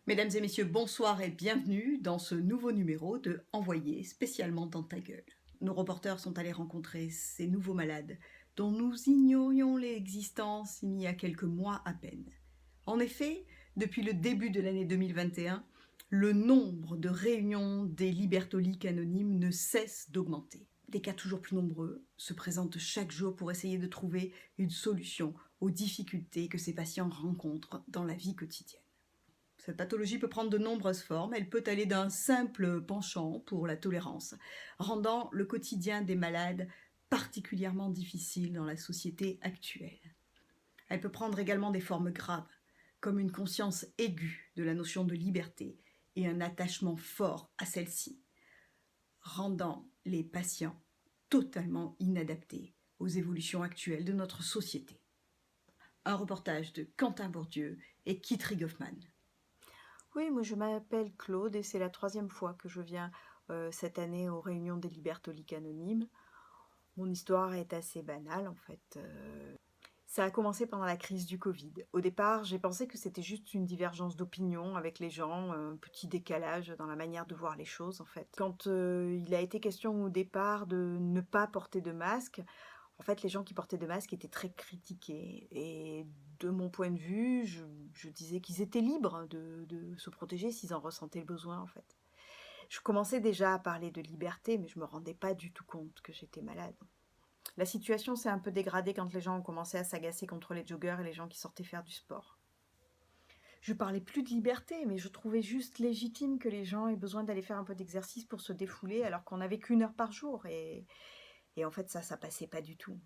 Mesdames et messieurs, bonsoir et bienvenue dans ce nouveau numéro de Envoyé spécialement dans ta gueule. Nos reporters sont allés rencontrer ces nouveaux malades dont nous ignorions l'existence il y a quelques mois à peine. En effet, depuis le début de l'année 2021, le nombre de réunions des libertoliques anonymes ne cesse d'augmenter. Des cas toujours plus nombreux se présentent chaque jour pour essayer de trouver une solution aux difficultés que ces patients rencontrent dans la vie quotidienne. Cette pathologie peut prendre de nombreuses formes. Elle peut aller d'un simple penchant pour la tolérance, rendant le quotidien des malades particulièrement difficile dans la société actuelle. Elle peut prendre également des formes graves, comme une conscience aiguë de la notion de liberté et un attachement fort à celle-ci, rendant les patients totalement inadaptés aux évolutions actuelles de notre société. Un reportage de Quentin Bourdieu et Kit Rigoffman. Oui, moi je m'appelle Claude et c'est la 3e fois que je viens cette année aux réunions des libertoliques anonymes. Mon histoire est assez banale en fait. Ça a commencé pendant la crise du Covid. Au départ, j'ai pensé que c'était juste une divergence d'opinion avec les gens, un petit décalage dans la manière de voir les choses en fait. Quand il a été question au départ de ne pas porter de masque, en fait, les gens qui portaient de masques étaient très critiqués. Et de mon point de vue, je disais qu'ils étaient libres de se protéger s'ils en ressentaient le besoin, en fait. Je commençais déjà à parler de liberté, mais je me rendais pas du tout compte que j'étais malade. La situation s'est un peu dégradée quand les gens ont commencé à s'agacer contre les joggeurs et les gens qui sortaient faire du sport. Je parlais plus de liberté, mais je trouvais juste légitime que les gens aient besoin d'aller faire un peu d'exercice pour se défouler alors qu'on n'avait qu'1 heure par jour. Et en fait, ça passait pas du tout.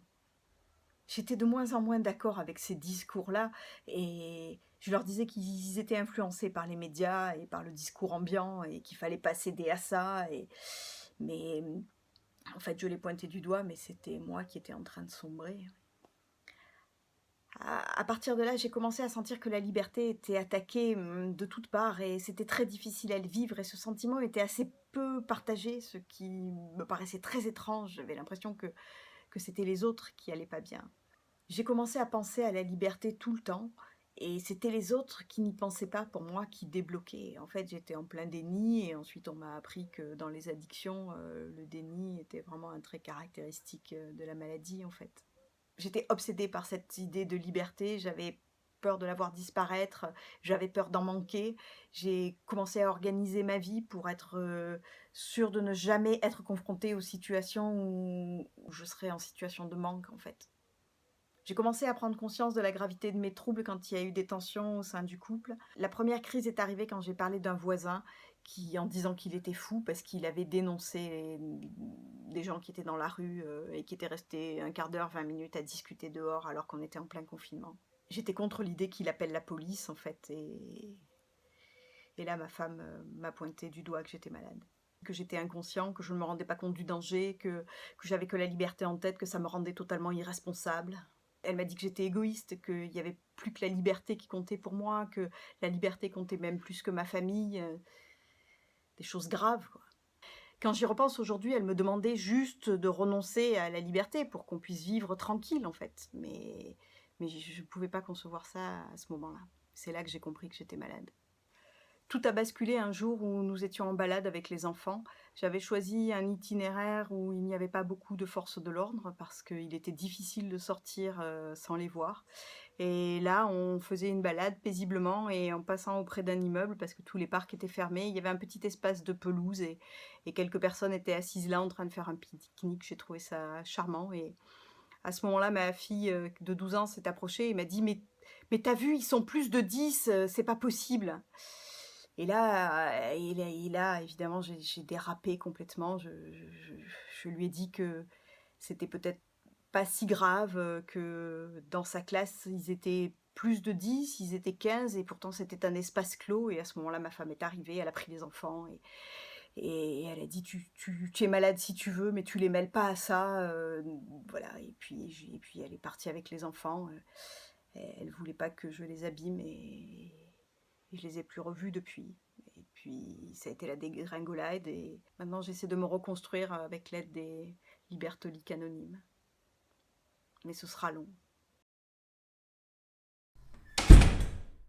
J'étais de moins en moins d'accord avec ces discours-là et je leur disais qu'ils étaient influencés par les médias et par le discours ambiant et qu'il fallait pas céder à ça. Mais en fait, je les pointais du doigt, mais c'était moi qui étais en train de sombrer. À partir de là, j'ai commencé à sentir que la liberté était attaquée de toutes parts et c'était très difficile à le vivre et ce sentiment était assez peu partagé, ce qui me paraissait très étrange. J'avais l'impression que c'était les autres qui allaient pas bien. J'ai commencé à penser à la liberté tout le temps et c'était les autres qui n'y pensaient pas pour moi qui débloquaient. En fait, j'étais en plein déni et ensuite on m'a appris que dans les addictions, le déni était vraiment un trait caractéristique de la maladie en fait. J'étais obsédée par cette idée de liberté, j'avais peur de la voir disparaître, j'avais peur d'en manquer. J'ai commencé à organiser ma vie pour être sûre de ne jamais être confrontée aux situations où je serais en situation de manque en fait. J'ai commencé à prendre conscience de la gravité de mes troubles quand il y a eu des tensions au sein du couple. La première crise est arrivée quand j'ai parlé d'un voisin qui, en disant qu'il était fou parce qu'il avait dénoncé des gens qui étaient dans la rue et qui étaient restés un quart d'heure, 20 minutes à discuter dehors alors qu'on était en plein confinement. J'étais contre l'idée qu'il appelle la police en fait et là ma femme m'a pointé du doigt que j'étais malade. Que j'étais inconscient, que je ne me rendais pas compte du danger, que j'avais que la liberté en tête, que ça me rendait totalement irresponsable. Elle m'a dit que j'étais égoïste, qu'il n'y avait plus que la liberté qui comptait pour moi, que la liberté comptait même plus que ma famille. Des choses graves, quoi. Quand j'y repense aujourd'hui, elle me demandait juste de renoncer à la liberté pour qu'on puisse vivre tranquille, en fait. Mais je ne pouvais pas concevoir ça à ce moment-là. C'est là que j'ai compris que j'étais malade. Tout a basculé un jour où nous étions en balade avec les enfants. J'avais choisi un itinéraire où il n'y avait pas beaucoup de forces de l'ordre parce qu'il était difficile de sortir sans les voir. Et là, on faisait une balade paisiblement et en passant auprès d'un immeuble parce que tous les parcs étaient fermés. Il y avait un petit espace de pelouse et quelques personnes étaient assises là en train de faire un pique-nique. J'ai trouvé ça charmant et à ce moment-là, ma fille de 12 ans s'est approchée et m'a dit mais t'as vu, ils sont plus de 10, c'est pas possible. Et là, évidemment, j'ai dérapé complètement. Je lui ai dit que c'était peut-être pas si grave, que dans sa classe, ils étaient plus de 10, ils étaient 15, et pourtant c'était un espace clos. Et à ce moment-là, ma femme est arrivée, elle a pris les enfants, et elle a dit, tu es malade si tu veux, mais tu les mêles pas à ça. Voilà, et puis elle est partie avec les enfants. Elle voulait pas que je les abîme, et je les ai plus revus depuis. Et puis ça a été la dégringolade et maintenant j'essaie de me reconstruire avec l'aide des libertoliques anonymes. Mais ce sera long.